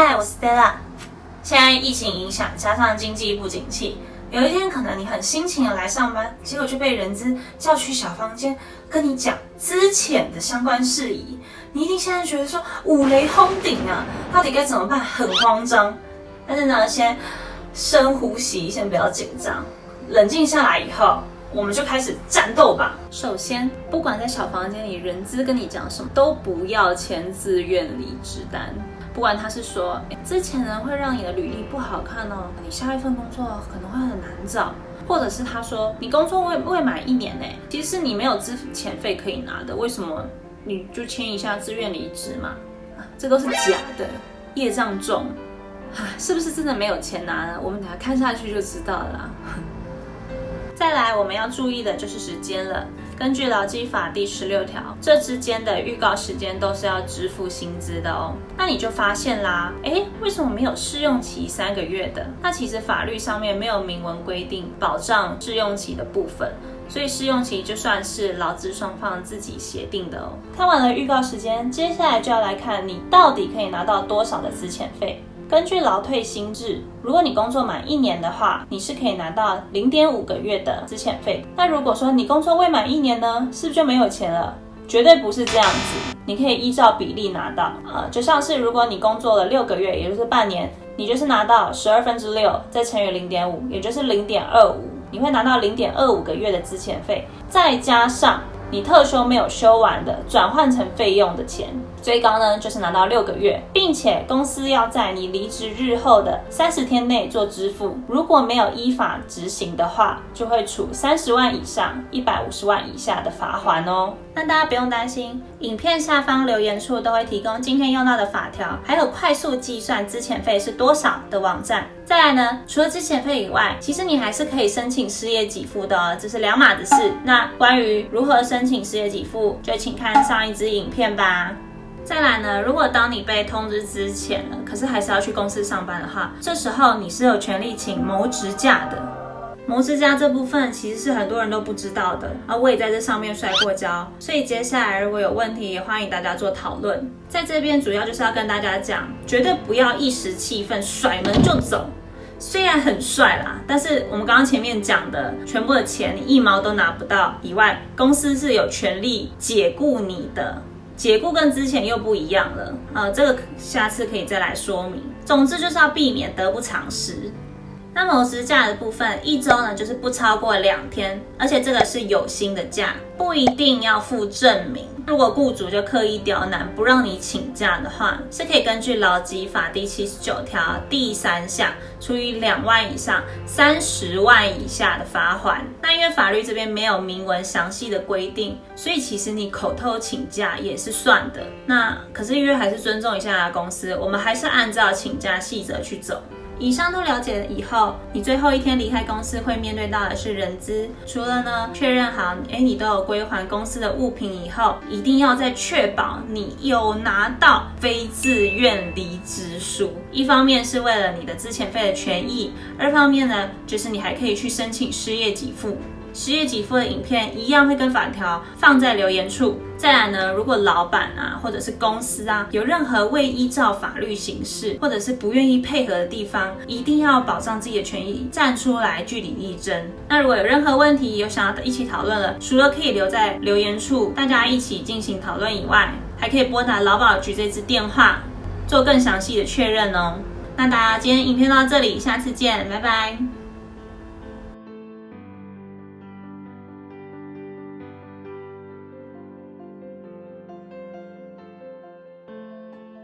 嗨，我是 Stella。现在疫情影响，加上经济不景气，有一天可能你很辛勤的来上班，结果就被人资叫去小房间跟你讲资遣的相关事宜。你一定现在觉得说五雷轰顶啊，到底该怎么办？很慌张。但是呢，先深呼吸，先不要紧张，冷静下来以后，我们就开始战斗吧。首先，不管在小房间里人资跟你讲什么，都不要签自愿离职单。不管他是说之前呢会让你的履历不好看哦，你下一份工作可能会很难找，或者是他说你工作未满1年呢，其实你没有资遣费可以拿的，为什么你就签一下自愿离职嘛？这都是假的，业障重。是不是真的没有钱拿呢？我们等下看下去就知道了啦。再来，我们要注意的就是时间了。根据劳基法第16条，这之间的预告时间都是要支付薪资的哦。那你就发现啦，为什么没有试用期3个月的？那其实法律上面没有明文规定保障试用期的部分，所以试用期就算是劳资双方自己协定的哦。看完了预告时间，接下来就要来看你到底可以拿到多少的资遣费。根据劳退新制，如果你工作满1年的话，你是可以拿到0.5个月的资遣费。那如果说你工作未满1年呢，是不是就没有钱了？绝对不是这样子，你可以依照比例拿到。就像是如果你工作了6个月，也就是半年，你就是拿到6/12再乘以0.5，也就是0.25，你会拿到0.25个月的资遣费，再加上你特休没有休完的转换成费用的钱，最高呢就是拿到6个月，并且公司要在你离职日后的30天内做支付，如果没有依法执行的话，就会处30万以上150万以下的罚锾哦。那大家不用担心，影片下方留言处都会提供今天用到的法条，还有快速计算资遣费是多少的网站。再来呢，除了资遣费以外，其实你还是可以申请失业给付的哦，这是2码的事。那关于如何申请失业给付，就请看上一支影片吧。再来呢，如果当你被通知资遣了，可是还是要去公司上班的话，这时候你是有权利请谋职假的。谋职假这部分其实是很多人都不知道的，我也在这上面摔过跤，所以接下来如果有问题，也欢迎大家做讨论。在这边主要就是要跟大家讲，绝对不要一时气愤甩门就走。虽然很帅啦，但是我们刚刚前面讲的全部的钱你1毛都拿不到以外，公司是有权利解雇你的。解雇跟之前又不一样了，这个下次可以再来说明。总之就是要避免得不偿失。那谋职假的部分，1周呢就是不超过2天，而且这个是有薪的假，不一定要附证明。如果雇主就刻意刁难不让你请假的话，是可以根据劳基法第79条第3项，处以2万以上30万以下的罚锾。那因为法律这边没有明文详细的规定，所以其实你口头请假也是算的。那可是因为还是尊重一下公司，我们还是按照请假细则去走。以上都了解了以后，你最后一天离开公司会面对到的是人资。除了呢确认好你都有归还公司的物品以后，一定要再确保你有拿到非自愿离职书。一方面是为了你的资遣费的权益，二方面呢就是你还可以去申请失业给付。失业给付的影片一样会跟法条放在留言处。再来呢，如果老板或者是公司有任何未依照法律行事，或者是不愿意配合的地方，一定要保障自己的权益，站出来据理力争。那如果有任何问题有想要一起讨论了，除了可以留在留言处大家一起进行讨论以外，还可以拨打劳保局这支电话做更详细的确认哦。那大家今天影片到这里，下次见，拜拜。